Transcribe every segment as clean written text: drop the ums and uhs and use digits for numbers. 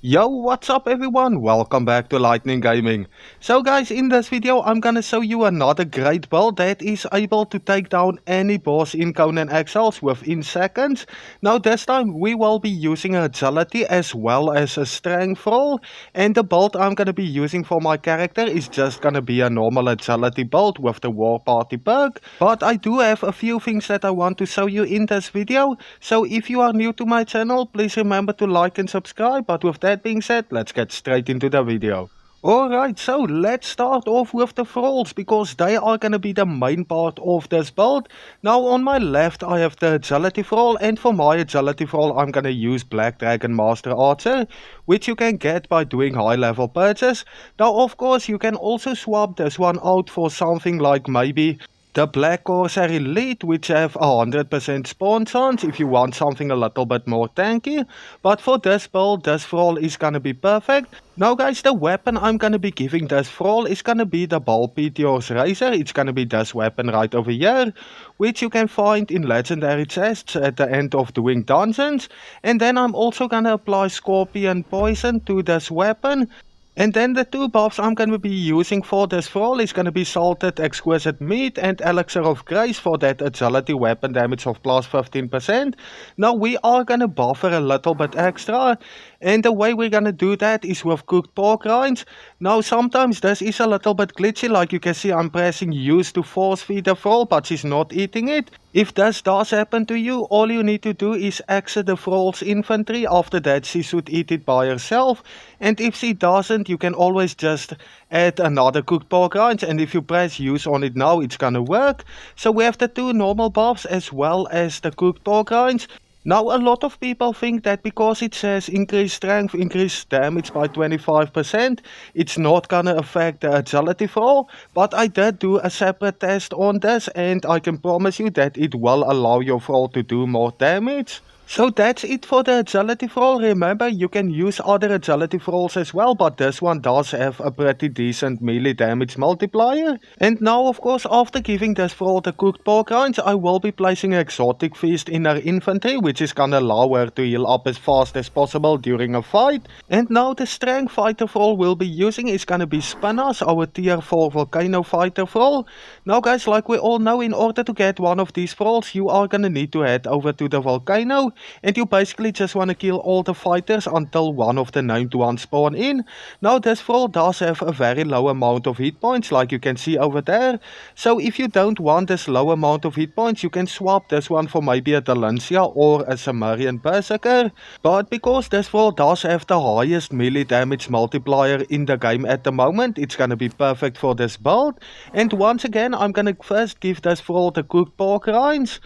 Yo, what's up everyone? Welcome back to Lightning Gaming. So guys, in this video I'm gonna show you another great build that is able to take down any boss in Conan Exiles within seconds. Now this time we will be using agility as well as a strength roll, and the build I'm gonna be using for my character is just gonna be a normal agility build with the War Party perk. But I do have a few things that I want to show you in this video, so if you are new to my channel, please remember to like and subscribe. But with that being said, let's get straight into the video. Alright, so let's start off with the thralls, because they are gonna be the main part of this build. Now on my left I have the agility thrall, and for my agility thrall I'm gonna use Black Dragon Master Archer, which you can get by doing high level purchase. Now of course you can also swap this one out for something like maybe the Black Corsair Elite, which have 100% spawn chance if you want something a little bit more tanky. But for this build, this thrall is gonna be perfect. Now guys, the weapon I'm gonna be giving this thrall is gonna be the Balpitior's Razor. It's gonna be this weapon right over here, which you can find in legendary chests at the end of doing dungeons. And then I'm also gonna apply Scorpion Poison to this weapon. And then the two buffs I'm going to be using for this thrall is going to be Salted Exquisite Meat and Elixir of Grace for that agility weapon damage of plus 15%. Now we are going to buff her a little bit extra, and the way we're going to do that is with cooked pork rinds. Now sometimes this is a little bit glitchy, like you can see I'm pressing use to force feed the thrall, but she's not eating it. If this does happen to you, all you need to do is exit the thrall's inventory. After that she should eat it by herself, and if she doesn't, you can always just add another cooked pork rinds, and if you press use on it now, it's gonna work. So we have the two normal buffs as well as the cooked pork rinds. Now a lot of people think that because it says increased strength, increased damage by 25%, it's not gonna affect the agility thrall, but I did do a separate test on this, and I can promise you that it will allow your thrall to do more damage. So that's it for the agility thrall. Remember, you can use other agility thralls as well, but this one does have a pretty decent melee damage multiplier. And now of course, after giving this thrall the cooked pork rinds, I will be placing an exotic feast in her inventory, which is gonna allow her to heal up as fast as possible during a fight. And now the strength fighter thrall we'll be using is gonna be Spinnas, our tier 4 volcano fighter thrall. Now guys, like we all know, in order to get one of these thralls, you are gonna need to head over to the volcano, and you basically just want to kill all the fighters until one of the named ones spawn in. Now this thrall does have a very low amount of hit points, like you can see over there. So if you don't want this low amount of hit points, you can swap this one for maybe a Dalencia or a Sumerian Berserker. But because this thrall does have the highest melee damage multiplier in the game at the moment, it's gonna be perfect for this build. And once again, I'm gonna first give this thrall the cooked pork rinds.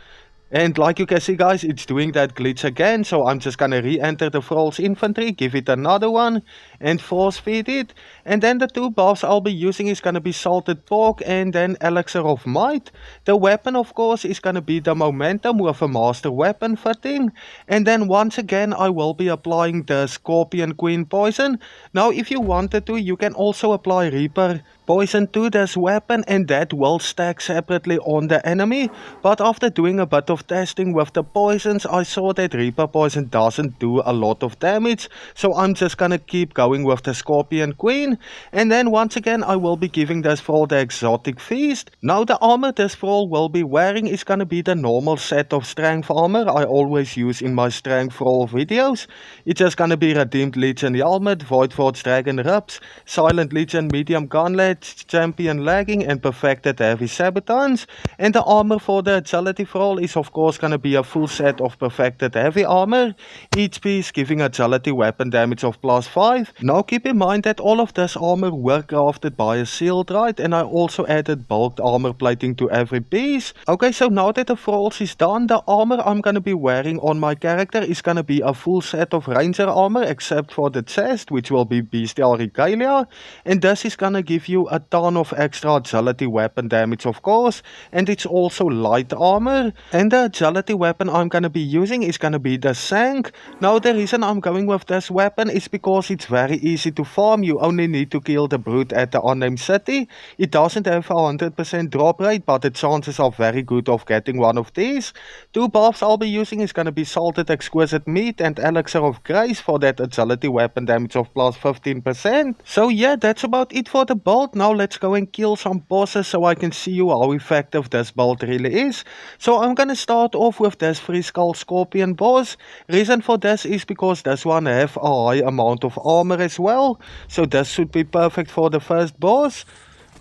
And like you can see guys, it's doing that glitch again, so I'm just gonna re-enter the thrall's inventory, give it another one, and force feed it. And then the two buffs I'll be using is gonna be Salted Pork and then Elixir of Might. The weapon of course is gonna be the Momentum with a Master Weapon fitting. And then once again I will be applying the Scorpion Queen Poison. Now if you wanted to, you can also apply Reaper Poison to this weapon, and that will stack separately on the enemy. But after doing a bit of testing with the poisons, I saw that Reaper Poison doesn't do a lot of damage, so I'm just gonna keep going with the Scorpion Queen. And then once again I will be giving this thrall the Exotic Feast. Now the armor this thrall will be wearing is gonna be the normal set of strength armor I always use in my strength thrall videos. It's just gonna be Redeemed Legion Helmet, Voidforged Dragon Ribs, Silent Legion Medium Gauntlet, Champion Legging and Perfected Heavy Sabotons. And the armor for the agility thrall is of course gonna be a full set of Perfected Heavy Armor, each piece giving agility weapon damage of plus 5. Now keep in mind that all of this armor were crafted by a sealed right, and I also added bulked armor plating to every piece. Okay, so now that the thralls is done, the armor I'm gonna be wearing on my character is gonna be a full set of ranger armor except for the chest, which will be Bestial Regalia, and this is gonna give you a ton of extra agility weapon damage of course, and it's also light armor. And the the agility weapon I'm gonna be using is gonna be the Sank. Now the reason I'm going with this weapon is because it's very easy to farm. You only need to kill the brute at the unnamed city. It doesn't have a 100% drop rate, but the chances are very good of getting one of these. Two buffs I'll be using is gonna be Salted Exquisite Meat and Elixir of Grace for that agility weapon damage of plus 15%. So yeah, that's about it for the build. Now let's go and kill some bosses so I can see you how effective this build really is. So I'm gonna start off with this 3 Skull Scorpion boss. Reason for this is because this one have a high amount of armor as well. So this should be perfect for the first boss.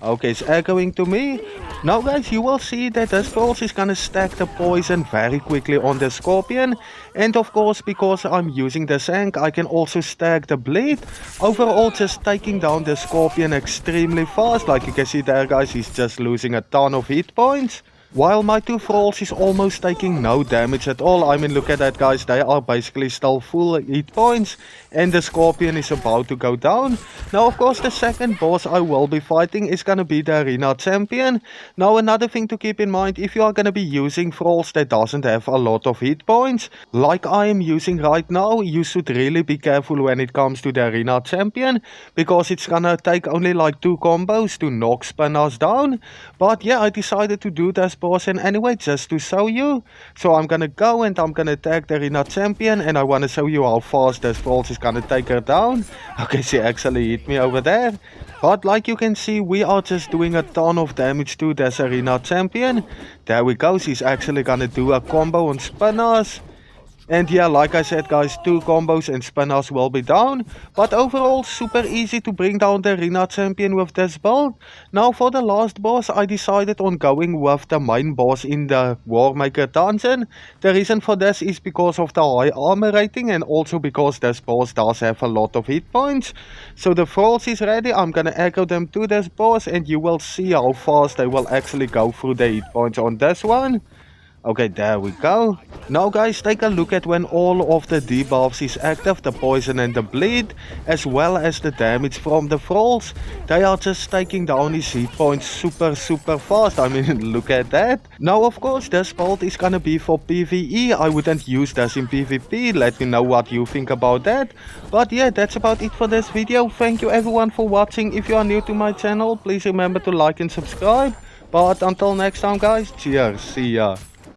Okay, it's echoing to me. Now guys, you will see that this boss is gonna stack the poison very quickly on the Scorpion. And of course, because I'm using the Sank, I can also stack the Blade. Overall, just taking down the Scorpion extremely fast. Like you can see there guys, he's just losing a ton of hit points. While my two Thralls is almost taking no damage at all. I mean, look at that guys, they are basically still full hit points. And the Scorpion is about to go down. Now of course the second boss I will be fighting is gonna be the Arena Champion. Now another thing to keep in mind, if you are gonna be using Thralls that doesn't have a lot of hit points, like I am using right now, you should really be careful when it comes to the Arena Champion. Because it's gonna take only like 2 combos to knock Spinners down. But yeah, I decided to do this boss and anyway just to show you. So I'm gonna go and I'm gonna attack the Arena Champion and I wanna show you how fast this Thralls is gonna take her down. Okay, she actually hit me over there. But like you can see, we are just doing a ton of damage to this Arena Champion. There we go, she's actually gonna do a combo on Spinners. And yeah, like I said guys, 2 combos and Spinners will be down. But overall, super easy to bring down the Arena Champion with this build. Now for the last boss, I decided on going with the main boss in the Warmaker dungeon. The reason for this is because of the high armor rating and also because this boss does have a lot of hit points. So the Thralls is ready, I'm gonna echo them to this boss and you will see how fast they will actually go through the hit points on this one. Okay, there we go. Now guys, take a look at when all of the debuffs is active, the poison and the bleed, as well as the damage from the Thralls. They are just taking down his hit points super fast. I mean, look at that. Now of course, this build is gonna be for PvE. I wouldn't use this in PvP. Let me know what you think about that. But yeah, that's about it for this video. Thank you everyone for watching. If you are new to my channel, please remember to like and subscribe. But until next time guys, cheers, see ya.